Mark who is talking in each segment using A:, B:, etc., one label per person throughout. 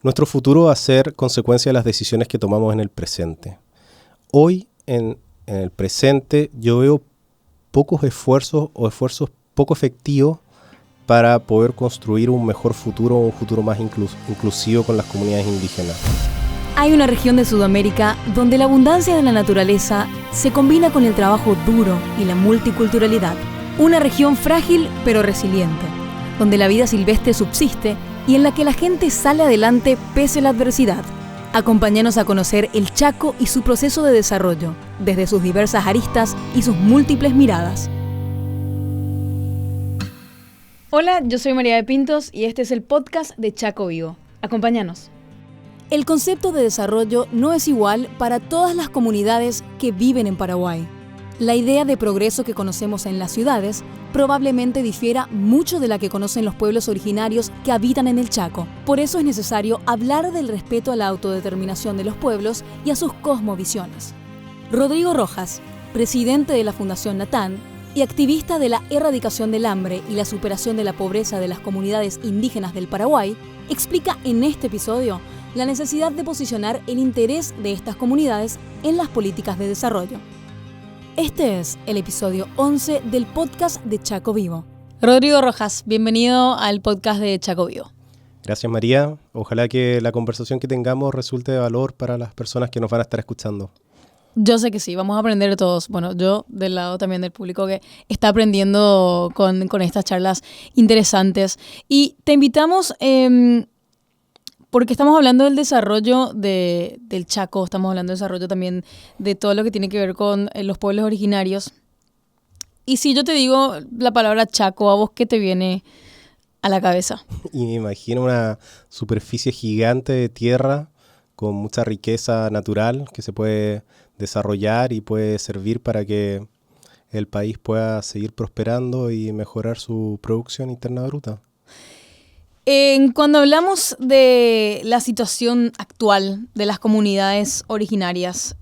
A: Nuestro futuro va a ser consecuencia de las decisiones que tomamos en el presente. Hoy, en el presente, yo veo pocos esfuerzos o esfuerzos poco efectivos para poder construir un mejor futuro, un futuro más inclusivo con las comunidades indígenas.
B: Hay una región de Sudamérica donde la abundancia de la naturaleza se combina con el trabajo duro y la multiculturalidad. Una región frágil pero resiliente, donde la vida silvestre subsiste y en la que la gente sale adelante pese a la adversidad. Acompáñanos a conocer el Chaco y su proceso de desarrollo, desde sus diversas aristas y sus múltiples miradas. Hola, yo soy María de Pintos y este es el podcast de Chaco Vivo. Acompáñanos. El concepto de desarrollo no es igual para todas las comunidades que viven en Paraguay. La idea de progreso que conocemos en las ciudades probablemente difiera mucho de la que conocen los pueblos originarios que habitan en el Chaco. Por eso es necesario hablar del respeto a la autodeterminación de los pueblos y a sus cosmovisiones. Rodrigo Rojas, presidente de la Fundación Natán y activista de la erradicación del hambre y la superación de la pobreza de las comunidades indígenas del Paraguay, explica en este episodio la necesidad de posicionar el interés de estas comunidades en las políticas de desarrollo. Este es el episodio 11 del podcast de Chaco Vivo. Rodrigo Rojas, bienvenido al podcast de Chaco Vivo.
A: Gracias, María. Ojalá que la conversación que tengamos resulte de valor para las personas que nos van a estar escuchando.
B: Yo sé que sí, vamos a aprender todos. Bueno, yo del lado también del público que está aprendiendo con estas charlas interesantes. Y te invitamos porque estamos hablando del desarrollo del Chaco, estamos hablando del desarrollo también de todo lo que tiene que ver con los pueblos originarios. Y si yo te digo la palabra Chaco, ¿a vos qué te viene a la cabeza?
A: Y me imagino una superficie gigante de tierra con mucha riqueza natural que se puede desarrollar y puede servir para que el país pueda seguir prosperando y mejorar su producción interna bruta.
B: Cuando hablamos de la situación actual de las comunidades originarias,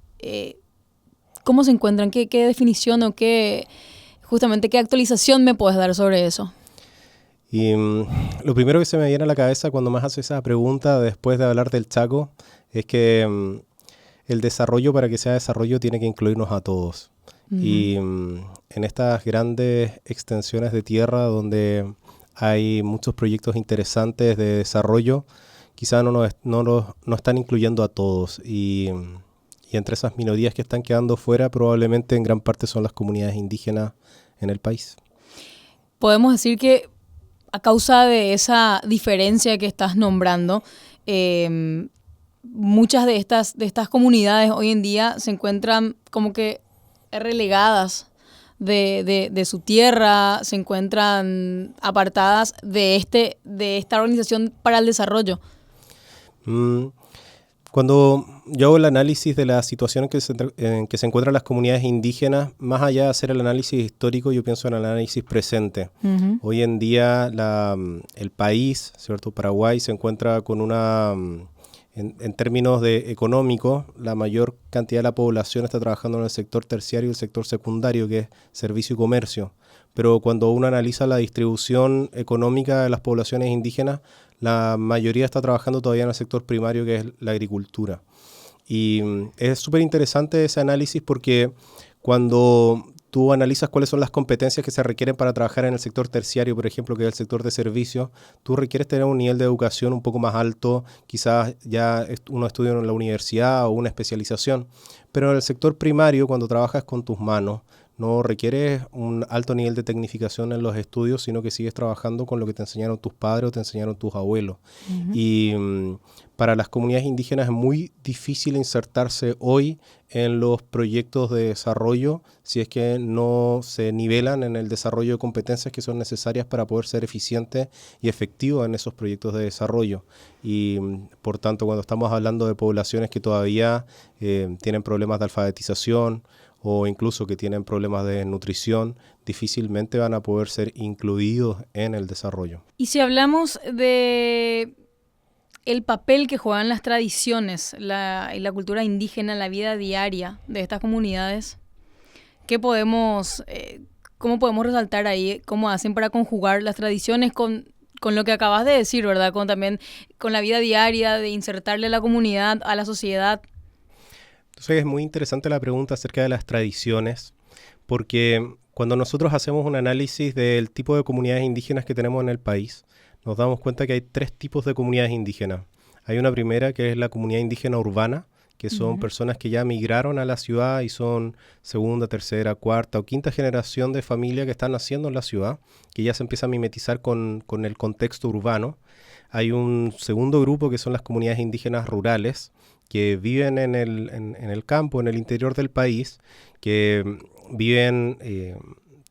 B: ¿cómo se encuentran? ¿Qué definición o qué actualización me puedes dar sobre eso?
A: Y lo primero que se me viene a la cabeza cuando más haces esa pregunta después de hablar del Chaco es que el desarrollo, para que sea desarrollo, tiene que incluirnos a todos. Uh-huh. Y en estas grandes extensiones de tierra donde hay muchos proyectos interesantes de desarrollo, quizás no están incluyendo a todos. Y entre esas minorías que están quedando fuera, probablemente en gran parte son las comunidades indígenas en el país.
B: Podemos decir que a causa de esa diferencia que estás nombrando, muchas de estas comunidades hoy en día se encuentran como que relegadas de su tierra, se encuentran apartadas de esta organización para el desarrollo.
A: Cuando yo hago el análisis de la situación en que se encuentran las comunidades indígenas, más allá de hacer el análisis histórico, yo pienso en el análisis presente. Uh-huh. Hoy en día el país, ¿cierto? Paraguay, se encuentra con en términos económicos, la mayor cantidad de la población está trabajando en el sector terciario y el sector secundario, que es servicio y comercio. Pero cuando uno analiza la distribución económica de las poblaciones indígenas, la mayoría está trabajando todavía en el sector primario, que es la agricultura. Y es súper interesante ese análisis porque cuando tú analizas cuáles son las competencias que se requieren para trabajar en el sector terciario, por ejemplo, que es el sector de servicios, tú requieres tener un nivel de educación un poco más alto, quizás ya uno estudia en la universidad o una especialización, pero en el sector primario, cuando trabajas con tus manos, no requieres un alto nivel de tecnificación en los estudios, sino que sigues trabajando con lo que te enseñaron tus padres o te enseñaron tus abuelos. Uh-huh. Y para las comunidades indígenas es muy difícil insertarse hoy en los proyectos de desarrollo si es que no se nivelan en el desarrollo de competencias que son necesarias para poder ser eficientes y efectivos en esos proyectos de desarrollo. Y por tanto, cuando estamos hablando de poblaciones que todavía tienen problemas de alfabetización o incluso que tienen problemas de nutrición, difícilmente van a poder ser incluidos en el desarrollo.
B: Y si hablamos de el papel que juegan las tradiciones y la cultura indígena en la vida diaria de estas comunidades, ¿cómo podemos resaltar ahí? ¿Cómo hacen para conjugar las tradiciones con con lo que acabas de decir, ¿verdad? También con la vida diaria, de insertarle a la comunidad, a la sociedad.
A: Entonces es muy interesante la pregunta acerca de las tradiciones, porque cuando nosotros hacemos un análisis del tipo de comunidades indígenas que tenemos en el país, nos damos cuenta que hay 3 tipos de comunidades indígenas. Hay una primera que es la comunidad indígena urbana, que son personas que ya migraron a la ciudad y son segunda, tercera, cuarta o quinta generación de familia que están naciendo en la ciudad, que ya se empieza a mimetizar con el contexto urbano. Hay un segundo grupo que son las comunidades indígenas rurales, que viven en el campo, en el interior del país, que viven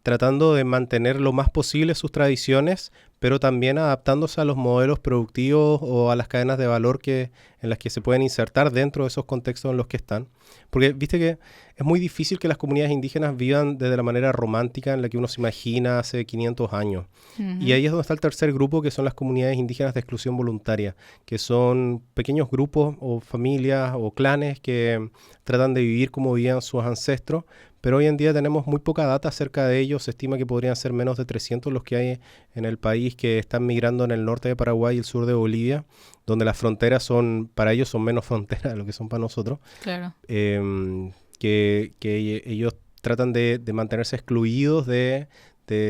A: tratando de mantener lo más posible sus tradiciones, pero también adaptándose a los modelos productivos o a las cadenas de valor en las que se pueden insertar dentro de esos contextos en los que están. Porque viste que es muy difícil que las comunidades indígenas vivan desde la manera romántica en la que uno se imagina hace 500 años. Y ahí es donde está el tercer grupo, que son las comunidades indígenas de exclusión voluntaria, que son pequeños grupos o familias o clanes que tratan de vivir como vivían sus ancestros, pero hoy en día tenemos muy poca data acerca de ellos. Se estima que podrían ser menos de 300 los que hay en el país que están migrando en el norte de Paraguay y el sur de Bolivia, donde las fronteras para ellos son menos fronteras de lo que son para nosotros.
B: Claro.
A: Que ellos tratan de mantenerse excluidos de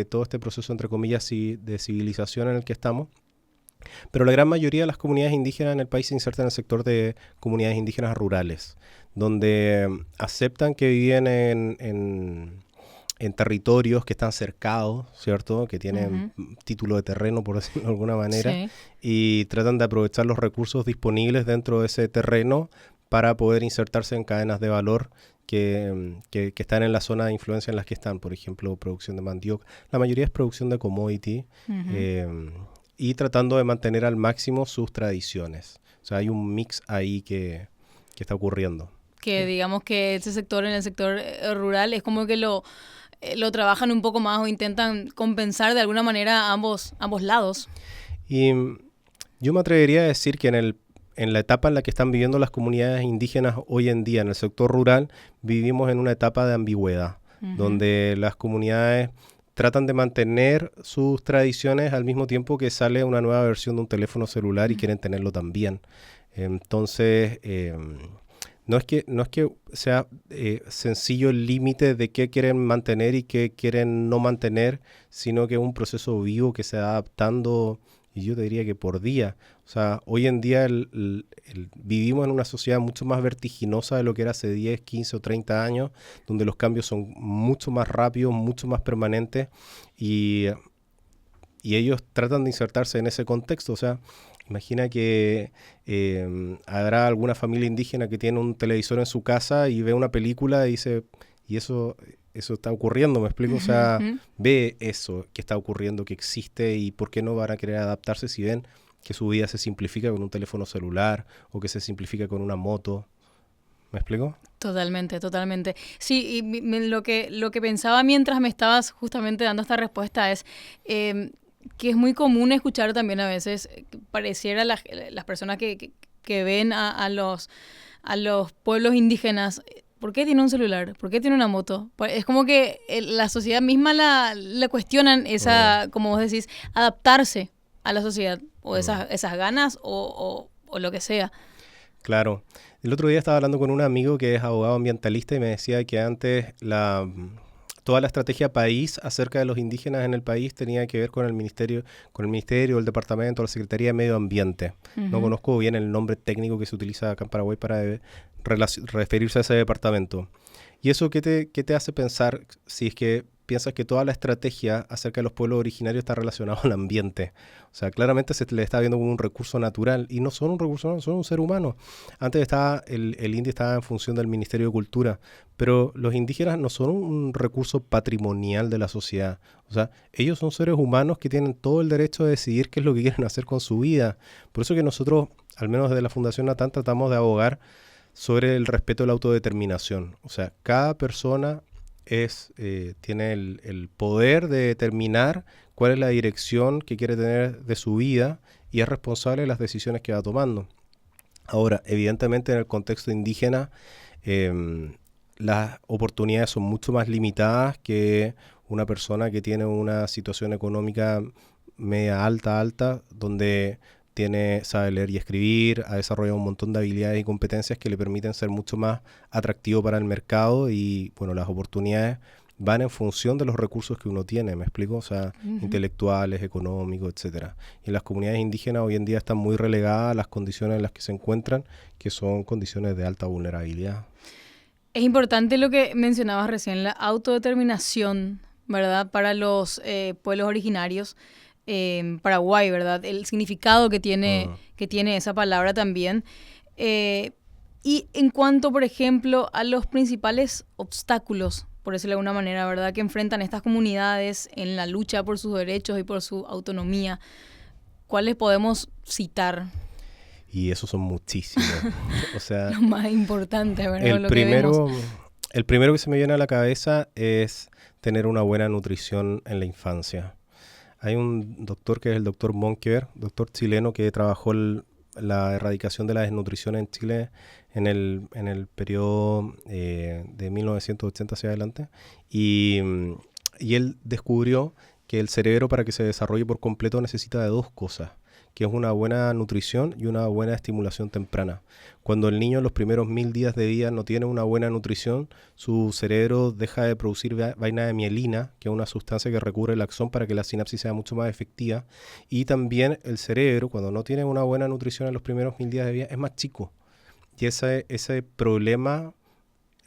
A: todo este proceso, entre comillas, de civilización en el que estamos. Pero la gran mayoría de las comunidades indígenas en el país se insertan en el sector de comunidades indígenas rurales, donde aceptan que viven en territorios que están cercados, ¿cierto? Que tienen título de terreno, por decirlo de alguna manera, y tratan de aprovechar los recursos disponibles dentro de ese terreno para poder insertarse en cadenas de valor que están en la zona de influencia en las que están. Por ejemplo, producción de mandioca. La mayoría es producción de commodity, y tratando de mantener al máximo sus tradiciones. O sea, hay un mix ahí que está ocurriendo.
B: Que digamos que ese sector, en el sector rural, es como que lo trabajan un poco más o intentan compensar de alguna manera ambos lados.
A: Y yo me atrevería a decir que en la etapa en la que están viviendo las comunidades indígenas hoy en día, en el sector rural, vivimos en una etapa de ambigüedad, donde las comunidades tratan de mantener sus tradiciones al mismo tiempo que sale una nueva versión de un teléfono celular y quieren tenerlo también. Entonces, no es que sea sencillo el límite de qué quieren mantener y qué quieren no mantener, sino que es un proceso vivo que se va adaptando, y yo te diría que por día. O sea, hoy en día vivimos en una sociedad mucho más vertiginosa de lo que era hace 10, 15 o 30 años, donde los cambios son mucho más rápidos, mucho más permanentes, y ellos tratan de insertarse en ese contexto. O sea, imagina que habrá alguna familia indígena que tiene un televisor en su casa y ve una película y dice, y eso está ocurriendo, ¿me explico? O sea, ve eso que está ocurriendo, que existe, y por qué no van a querer adaptarse si ven que su vida se simplifica con un teléfono celular o que se simplifica con una moto. ¿Me explico?
B: Totalmente, totalmente. Sí, y lo que pensaba mientras me estabas justamente dando esta respuesta es que es muy común escuchar también a veces, pareciera las personas que ven a los pueblos indígenas, ¿por qué tiene un celular? ¿Por qué tiene una moto? Es como que la sociedad misma le cuestionan esa, como vos decís, adaptarse a la sociedad, o esas ganas, o lo que sea.
A: Claro. El otro día estaba hablando con un amigo que es abogado ambientalista y me decía que antes toda la estrategia país acerca de los indígenas en el país tenía que ver con el ministerio, el departamento, la Secretaría de Medio Ambiente. No conozco bien el nombre técnico que se utiliza acá en Paraguay para referirse a ese departamento. ¿Y eso qué te hace pensar si es que piensas que toda la estrategia acerca de los pueblos originarios está relacionada al ambiente? O sea, claramente se le está viendo como un recurso natural, y no son un recurso, son un ser humano. Antes el INDI estaba en función del Ministerio de Cultura, pero los indígenas no son un recurso patrimonial de la sociedad. O sea, ellos son seres humanos que tienen todo el derecho de decidir qué es lo que quieren hacer con su vida. Por eso que nosotros, al menos desde la Fundación Natán, tratamos de abogar sobre el respeto a la autodeterminación. O sea, cada persona tiene el poder de determinar cuál es la dirección que quiere tener de su vida y es responsable de las decisiones que va tomando. Ahora, evidentemente en el contexto indígena las oportunidades son mucho más limitadas que una persona que tiene una situación económica media alta, donde sabe leer y escribir, ha desarrollado un montón de habilidades y competencias que le permiten ser mucho más atractivo para el mercado y, bueno, las oportunidades van en función de los recursos que uno tiene, ¿me explico? O sea, intelectuales, económicos, etcétera. Y las comunidades indígenas hoy en día están muy relegadas a las condiciones en las que se encuentran, que son condiciones de alta vulnerabilidad.
B: Es importante lo que mencionabas recién, la autodeterminación, ¿verdad? Para los pueblos originarios en Paraguay, ¿verdad? El significado que tiene esa palabra también. Y en cuanto, por ejemplo, a los principales obstáculos, por decirlo de alguna manera, ¿verdad?, que enfrentan estas comunidades en la lucha por sus derechos y por su autonomía, ¿cuáles podemos citar?
A: Y esos son muchísimos. O sea,
B: lo más importante, ¿verdad?
A: El primero que se me viene a la cabeza es tener una buena nutrición en la infancia. Hay un doctor que es el doctor Monkever, doctor chileno que trabajó la erradicación de la desnutrición en Chile en el periodo de 1980 hacia adelante. Y él descubrió que el cerebro, para que se desarrolle por completo, necesita de dos cosas, que es una buena nutrición y una buena estimulación temprana. Cuando el niño en los primeros 1000 días de vida no tiene una buena nutrición, su cerebro deja de producir vaina de mielina, que es una sustancia que recubre el axón para que la sinapsis sea mucho más efectiva. Y también el cerebro, cuando no tiene una buena nutrición en los primeros 1000 días de vida, es más chico. Y ese problema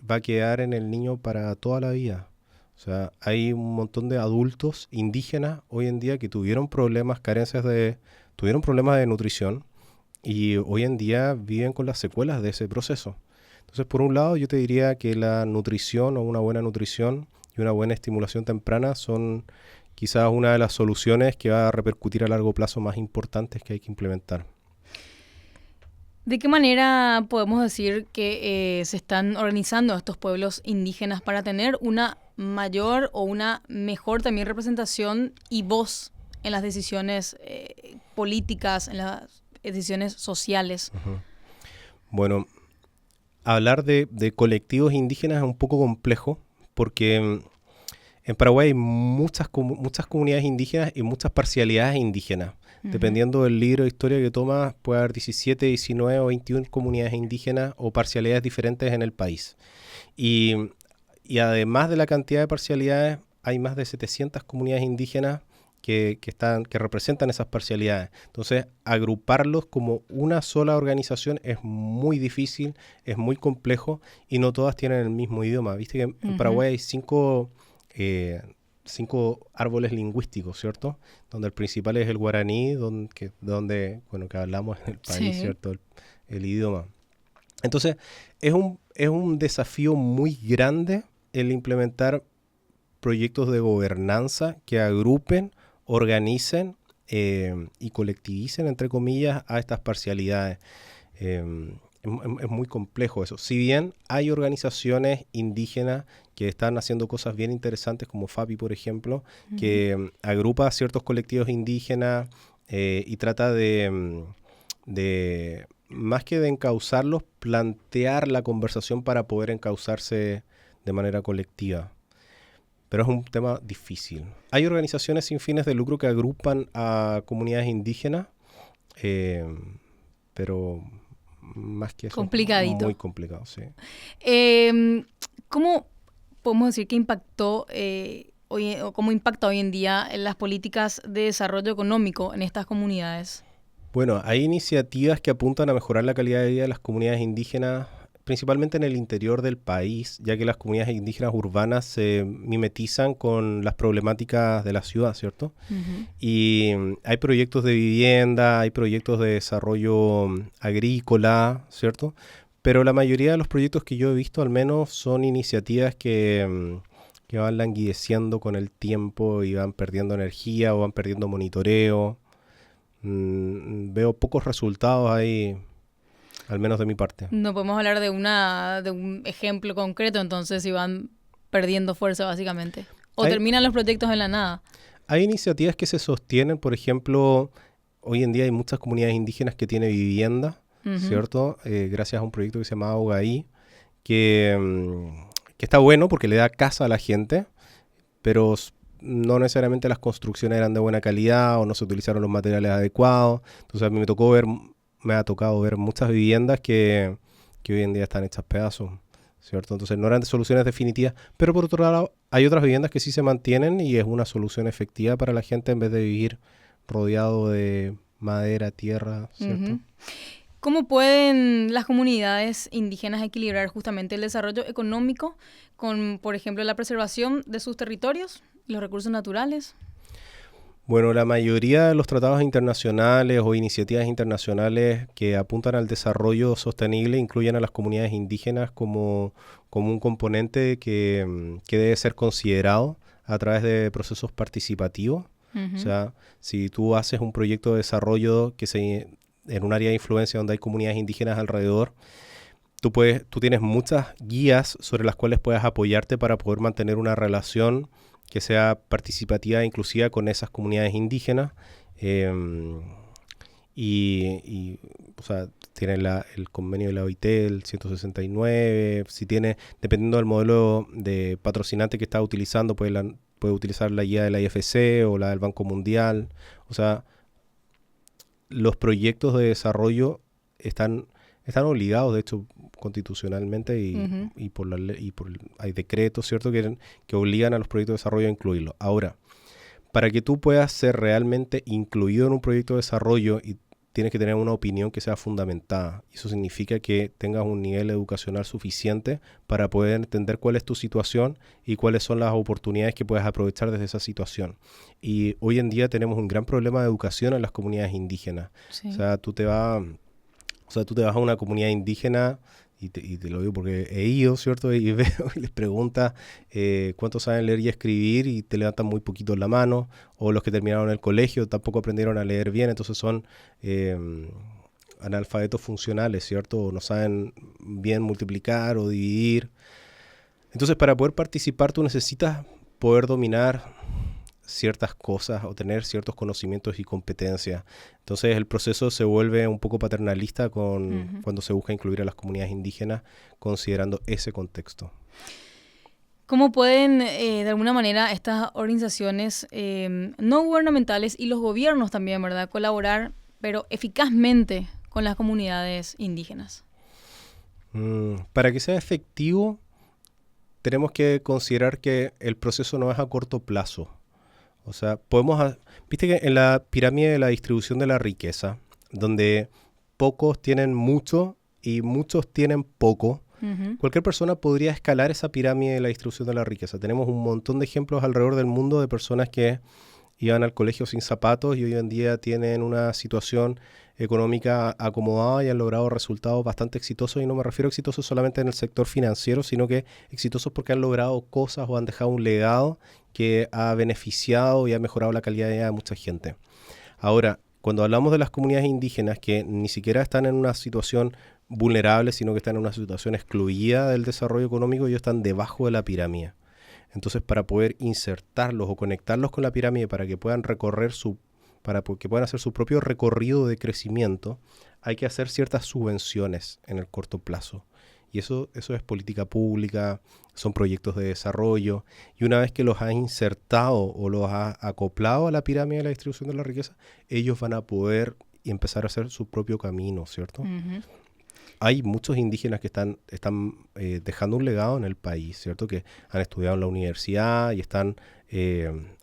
A: va a quedar en el niño para toda la vida. O sea, hay un montón de adultos indígenas hoy en día que tuvieron problemas de nutrición y hoy en día viven con las secuelas de ese proceso. Entonces, por un lado, yo te diría que la nutrición o una buena nutrición y una buena estimulación temprana son quizás una de las soluciones que va a repercutir a largo plazo más importantes que hay que implementar.
B: ¿De qué manera podemos decir que se están organizando estos pueblos indígenas para tener una mayor o una mejor también representación y voz en las decisiones políticas, en las decisiones sociales?
A: Uh-huh. Bueno, hablar de colectivos indígenas es un poco complejo porque en Paraguay hay muchas comunidades indígenas y muchas parcialidades indígenas. Uh-huh. Dependiendo del libro de historia que tomas, puede haber 17, 19 o 21 comunidades indígenas o parcialidades diferentes en el país. Y además de la cantidad de parcialidades, hay más de 700 comunidades indígenas que representan esas parcialidades. Entonces, agruparlos como una sola organización es muy difícil, es muy complejo y no todas tienen el mismo idioma. Viste que en Paraguay hay 5 árboles lingüísticos, ¿cierto? Donde el principal es el guaraní, que hablamos en el país, sí, ¿cierto? El idioma. Entonces, es un desafío muy grande el implementar proyectos de gobernanza que agrupen, organicen y colectivicen, entre comillas, a estas parcialidades. Es muy complejo eso. Si bien hay organizaciones indígenas que están haciendo cosas bien interesantes, como FAPI, por ejemplo, uh-huh, que agrupa a ciertos colectivos indígenas y trata de más que de encauzarlos, plantear la conversación para poder encauzarse de manera colectiva. Pero es un tema difícil. Hay organizaciones sin fines de lucro que agrupan a comunidades indígenas, pero más que eso
B: complicadito.
A: Es muy complicado, sí.
B: ¿Cómo podemos decir que impactó cómo impacta hoy en día en las políticas de desarrollo económico en estas comunidades?
A: Bueno, hay iniciativas que apuntan a mejorar la calidad de vida de las comunidades indígenas, principalmente en el interior del país, ya que las comunidades indígenas urbanas se mimetizan con las problemáticas de la ciudad, ¿cierto? Uh-huh. Y hay proyectos de vivienda, hay proyectos de desarrollo agrícola, ¿cierto? Pero la mayoría de los proyectos que yo he visto, al menos, son iniciativas que van languideciendo con el tiempo y van perdiendo energía o van perdiendo monitoreo. Veo pocos resultados ahí, al menos de mi parte.
B: No podemos hablar de un ejemplo concreto, entonces, si van perdiendo fuerza, básicamente. O terminan los proyectos en la nada.
A: Hay iniciativas que se sostienen, por ejemplo, hoy en día hay muchas comunidades indígenas que tienen vivienda, uh-huh, ¿cierto? Gracias a un proyecto que se llama Ogaí, que está bueno porque le da casa a la gente, pero no necesariamente las construcciones eran de buena calidad o no se utilizaron los materiales adecuados. Entonces a mí me ha tocado ver muchas viviendas que hoy en día están hechas pedazos, ¿cierto? Entonces no eran de soluciones definitivas, pero por otro lado hay otras viviendas que sí se mantienen y es una solución efectiva para la gente en vez de vivir rodeado de madera, tierra, ¿cierto?
B: Uh-huh. ¿Cómo pueden las comunidades indígenas equilibrar justamente el desarrollo económico con, por ejemplo, la preservación de sus territorios, los recursos naturales?
A: Bueno, la mayoría de los tratados internacionales o iniciativas internacionales que apuntan al desarrollo sostenible incluyen a las comunidades indígenas como un componente que debe ser considerado a través de procesos participativos. Uh-huh. O sea, si tú haces un proyecto de desarrollo en un área de influencia donde hay comunidades indígenas alrededor, tú tienes muchas guías sobre las cuales puedes apoyarte para poder mantener una relación que sea participativa e inclusiva con esas comunidades indígenas. O sea, tiene el convenio de la OIT, el 169, dependiendo del modelo de patrocinante que está utilizando, puede utilizar la guía de la IFC o la del Banco Mundial. O sea, los proyectos de desarrollo están obligados, de hecho, constitucionalmente y por la ley, hay decretos, ¿cierto?, que obligan a los proyectos de desarrollo a incluirlo. Ahora, para que tú puedas ser realmente incluido en un proyecto de desarrollo, tienes que tener una opinión que sea fundamentada. Eso significa que tengas un nivel educacional suficiente para poder entender cuál es tu situación y cuáles son las oportunidades que puedes aprovechar desde esa situación. Y hoy en día tenemos un gran problema de educación en las comunidades indígenas. Sí. O sea, tú te vas a una comunidad indígena, y te lo digo porque he ido, ¿cierto? Y veo y les preguntas cuántos saben leer y escribir y te levantan muy poquito la mano, o los que terminaron el colegio tampoco aprendieron a leer bien, entonces son analfabetos funcionales, ¿cierto? O no saben bien multiplicar o dividir. Entonces, para poder participar tú necesitas poder dominar ciertas cosas o tener ciertos conocimientos y competencias. Entonces el proceso se vuelve un poco paternalista cuando se busca incluir a las comunidades indígenas considerando ese contexto.
B: ¿Cómo pueden, de alguna manera, estas organizaciones no gubernamentales y los gobiernos también, ¿verdad?, colaborar, pero eficazmente con las comunidades indígenas?
A: Para que sea efectivo, tenemos que considerar que el proceso no es a corto plazo. O sea, viste que en la pirámide de la distribución de la riqueza, donde pocos tienen mucho y muchos tienen poco, cualquier persona podría escalar esa pirámide de la distribución de la riqueza. Tenemos un montón de ejemplos alrededor del mundo de personas que iban al colegio sin zapatos y hoy en día tienen una situación económica acomodada y han logrado resultados bastante exitosos, y no me refiero a exitosos solamente en el sector financiero, sino que exitosos porque han logrado cosas o han dejado un legado que ha beneficiado y ha mejorado la calidad de vida de mucha gente. Ahora, cuando hablamos de las comunidades indígenas que ni siquiera están en una situación vulnerable, sino que están en una situación excluida del desarrollo económico, ellos están debajo de la pirámide. Entonces, para poder insertarlos o conectarlos con la pirámide para que puedan que puedan hacer su propio recorrido de crecimiento, hay que hacer ciertas subvenciones en el corto plazo. Y eso es política pública, son proyectos de desarrollo. Y una vez que los has insertado o los has acoplado a la pirámide de la distribución de la riqueza, ellos van a poder empezar a hacer su propio camino, ¿cierto? Uh-huh. Hay muchos indígenas que están dejando un legado en el país, ¿cierto? Que han estudiado en la universidad y están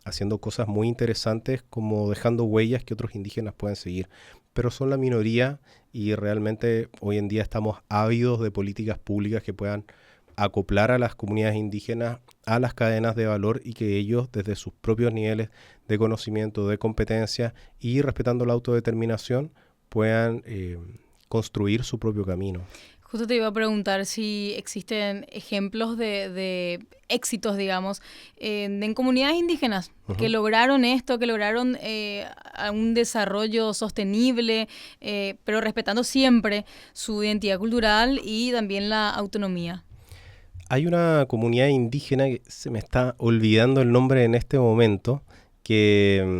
A: haciendo cosas muy interesantes, como dejando huellas que otros indígenas pueden seguir. Pero son la minoría y realmente hoy en día estamos ávidos de políticas públicas que puedan acoplar a las comunidades indígenas a las cadenas de valor y que ellos, desde sus propios niveles de conocimiento, de competencia y respetando la autodeterminación, puedan construir su propio camino.
B: Justo te iba a preguntar si existen ejemplos de éxitos, digamos, en comunidades indígenas que lograron esto, que lograron un desarrollo sostenible, pero respetando siempre su identidad cultural y también la autonomía.
A: Hay una comunidad indígena que se me está olvidando el nombre en este momento, que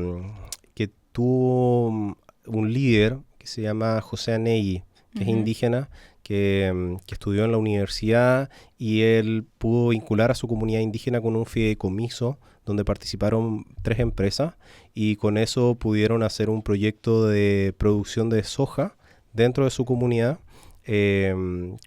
A: tuvo un líder que se llama José Anegui, que es indígena, que estudió en la universidad y él pudo vincular a su comunidad indígena con un fideicomiso donde participaron 3 empresas y con eso pudieron hacer un proyecto de producción de soja dentro de su comunidad,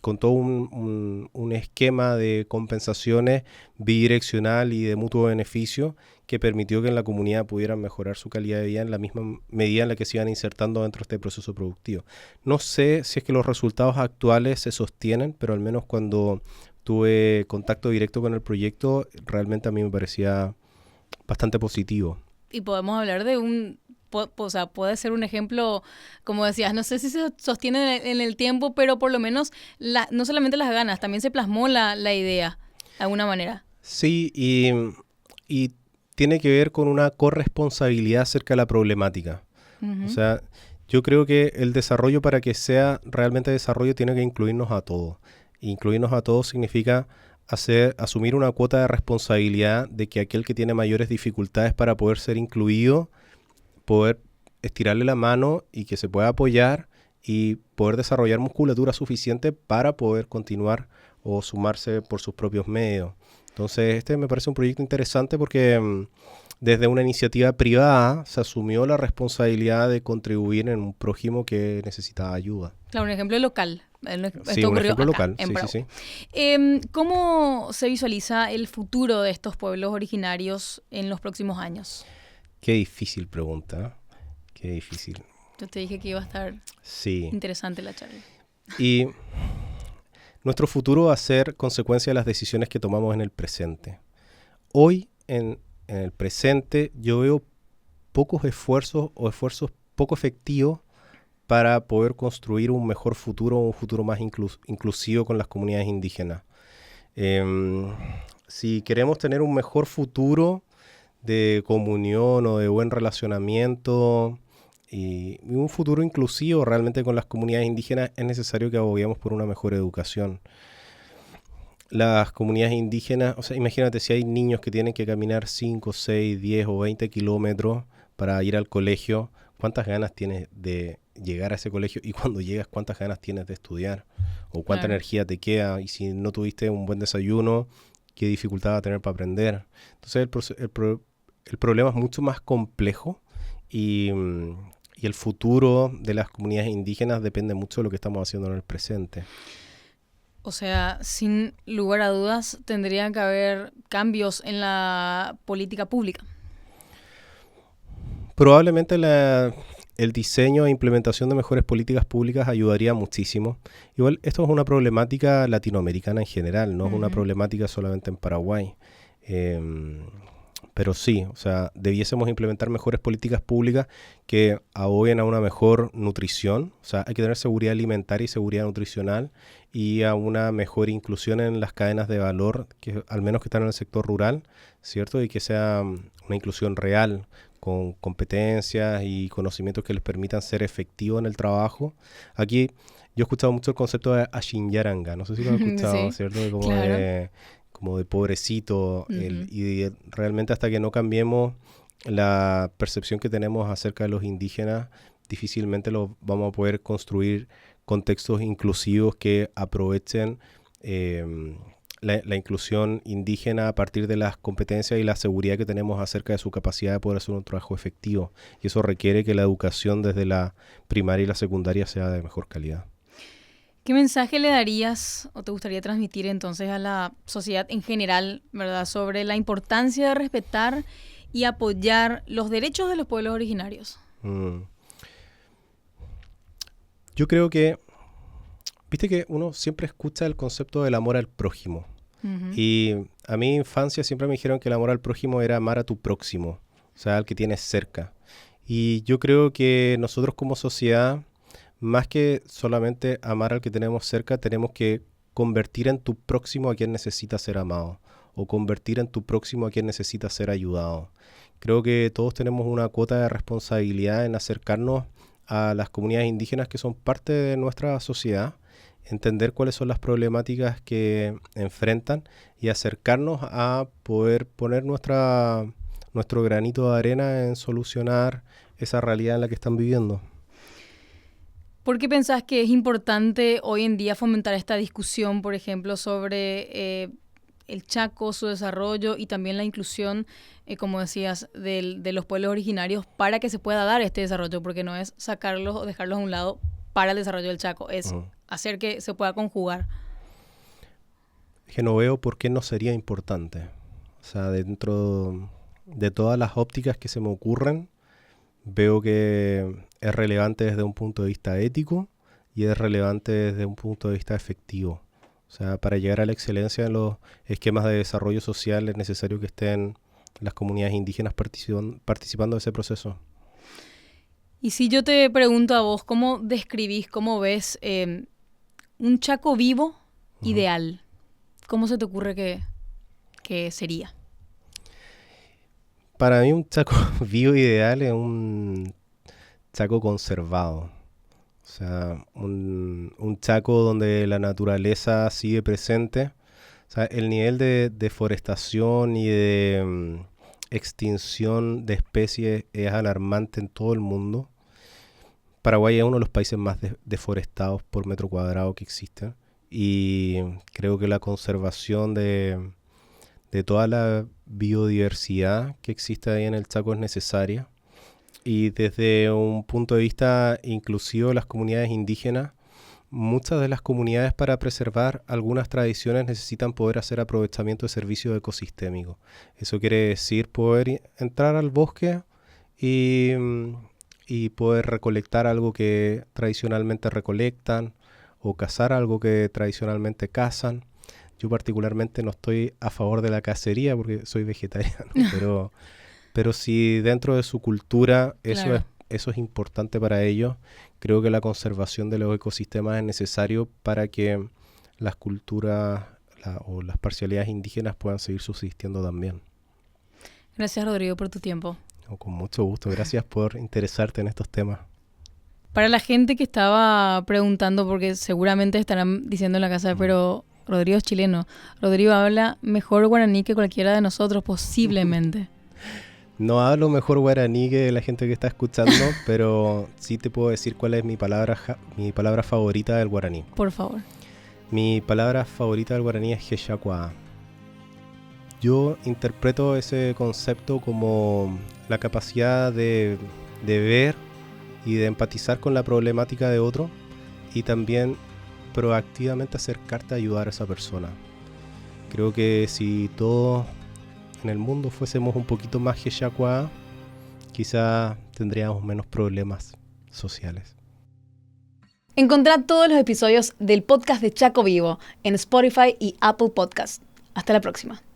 A: con todo un esquema de compensaciones bidireccional y de mutuo beneficio que permitió que en la comunidad pudieran mejorar su calidad de vida en la misma medida en la que se iban insertando dentro de este proceso productivo. No sé si es que los resultados actuales se sostienen, pero al menos cuando tuve contacto directo con el proyecto, realmente a mí me parecía bastante positivo.
B: Y podemos hablar de o sea, puede ser un ejemplo, como decías, no sé si se sostiene en el tiempo, pero por lo menos no solamente las ganas, también se plasmó la idea, de alguna manera.
A: Sí, y tiene que ver con una corresponsabilidad acerca de la problemática. O sea, yo creo que el desarrollo, para que sea realmente desarrollo, tiene que incluirnos a todos. Incluirnos a todos significa asumir una cuota de responsabilidad de que aquel que tiene mayores dificultades para poder ser incluido, poder estirarle la mano y que se pueda apoyar y poder desarrollar musculatura suficiente para poder continuar o sumarse por sus propios medios. Entonces, este me parece un proyecto interesante porque desde una iniciativa privada se asumió la responsabilidad de contribuir en un prójimo que necesitaba ayuda.
B: Claro, un ejemplo local.
A: Sí, un ejemplo local. Sí.
B: ¿Cómo se visualiza el futuro de estos pueblos originarios en los próximos años?
A: Qué difícil pregunta. Qué difícil.
B: Yo te dije que iba a estar interesante la charla.
A: Y nuestro futuro va a ser consecuencia de las decisiones que tomamos en el presente. Hoy, en el presente, yo veo pocos esfuerzos o esfuerzos poco efectivos para poder construir un mejor futuro, un futuro más inclusivo con las comunidades indígenas. Si queremos tener un mejor futuro de comunión o de buen relacionamiento y un futuro inclusivo realmente con las comunidades indígenas, es necesario que aboguemos por una mejor educación. Las comunidades indígenas, o sea, imagínate si hay niños que tienen que caminar 5, 6, 10 o 20 kilómetros para ir al colegio, ¿cuántas ganas tienes de llegar a ese colegio? Y cuando llegas, ¿cuántas ganas tienes de estudiar? ¿O cuánta energía te queda? Y si no tuviste un buen desayuno, ¿qué dificultad va a tener para aprender? Entonces el problema es mucho más complejo y el futuro de las comunidades indígenas depende mucho de lo que estamos haciendo en el presente.
B: O sea, sin lugar a dudas, tendrían que haber cambios en la política pública.
A: Probablemente el diseño e implementación de mejores políticas públicas ayudaría muchísimo. Igual, esto es una problemática latinoamericana en general, no es una problemática solamente en Paraguay. Pero sí, o sea, debiésemos implementar mejores políticas públicas que aboguen a una mejor nutrición. O sea, hay que tener seguridad alimentaria y seguridad nutricional y a una mejor inclusión en las cadenas de valor, que al menos que están en el sector rural, ¿cierto? Y que sea una inclusión real, con competencias y conocimientos que les permitan ser efectivos en el trabajo. Aquí yo he escuchado mucho el concepto de Ashinyaranga, no sé si lo has escuchado, sí, ¿cierto? Como claro. Como de pobrecito, y realmente hasta que no cambiemos la percepción que tenemos acerca de los indígenas, difícilmente vamos a poder construir contextos inclusivos que aprovechen la inclusión indígena a partir de las competencias y la seguridad que tenemos acerca de su capacidad de poder hacer un trabajo efectivo. Y eso requiere que la educación desde la primaria y la secundaria sea de mejor calidad.
B: ¿Qué mensaje le darías o te gustaría transmitir entonces a la sociedad en general, ¿verdad?, sobre la importancia de respetar y apoyar los derechos de los pueblos originarios?
A: Yo creo que, viste que uno siempre escucha el concepto del amor al prójimo. Y a mi infancia siempre me dijeron que el amor al prójimo era amar a tu próximo, o sea, al que tienes cerca. Y yo creo que nosotros como sociedad, más que solamente amar al que tenemos cerca, tenemos que convertir en tu próximo a quien necesita ser amado o convertir en tu próximo a quien necesita ser ayudado. Creo que todos tenemos una cuota de responsabilidad en acercarnos a las comunidades indígenas que son parte de nuestra sociedad, entender cuáles son las problemáticas que enfrentan y acercarnos a poder poner nuestro granito de arena en solucionar esa realidad en la que están viviendo.
B: ¿Por qué pensás que es importante hoy en día fomentar esta discusión, por ejemplo, sobre el Chaco, su desarrollo y también la inclusión, como decías, de los pueblos originarios para que se pueda dar este desarrollo? Porque no es sacarlos o dejarlos a un lado para el desarrollo del Chaco, es hacer que se pueda conjugar.
A: Que no veo por qué no sería importante. O sea, dentro de todas las ópticas que se me ocurren, veo que es relevante desde un punto de vista ético y es relevante desde un punto de vista efectivo. O sea, para llegar a la excelencia en los esquemas de desarrollo social es necesario que estén las comunidades indígenas participando de ese proceso.
B: Y si yo te pregunto a vos, ¿cómo describís, cómo ves un Chaco vivo ideal? ¿Cómo se te ocurre que sería?
A: Para mí un Chaco vivo ideal es un Chaco conservado. O sea, un Chaco donde la naturaleza sigue presente. O sea, el nivel de deforestación y de extinción de especies es alarmante en todo el mundo. Paraguay es uno de los países más deforestados por metro cuadrado que existen. Y creo que la conservación de toda la biodiversidad que existe ahí en el Chaco es necesaria. Y desde un punto de vista inclusivo de las comunidades indígenas, muchas de las comunidades para preservar algunas tradiciones necesitan poder hacer aprovechamiento de servicios ecosistémicos. Eso quiere decir poder entrar al bosque y poder recolectar algo que tradicionalmente recolectan o cazar algo que tradicionalmente cazan. Yo particularmente no estoy a favor de la cacería porque soy vegetariano, pero si dentro de su cultura eso es importante para ellos, creo que la conservación de los ecosistemas es necesario para que las culturas o las parcialidades indígenas puedan seguir subsistiendo también.
B: Gracias, Rodrigo, por tu tiempo.
A: Con mucho gusto. Gracias por interesarte en estos temas.
B: Para la gente que estaba preguntando, porque seguramente estarán diciendo en la casa, pero Rodrigo es chileno. Rodrigo habla mejor guaraní que cualquiera de nosotros, posiblemente.
A: No hablo mejor guaraní que la gente que está escuchando, pero sí te puedo decir cuál es mi palabra favorita del guaraní.
B: Por favor.
A: Mi palabra favorita del guaraní es Hexacuá. Yo interpreto ese concepto como la capacidad de ver y de empatizar con la problemática de otro y también proactivamente acercarte a ayudar a esa persona. Creo que si todos en el mundo fuésemos un poquito más Hexacuá, quizá tendríamos menos problemas sociales.
B: Encontrá todos los episodios del podcast de Chaco Vivo en Spotify y Apple Podcast. Hasta la próxima.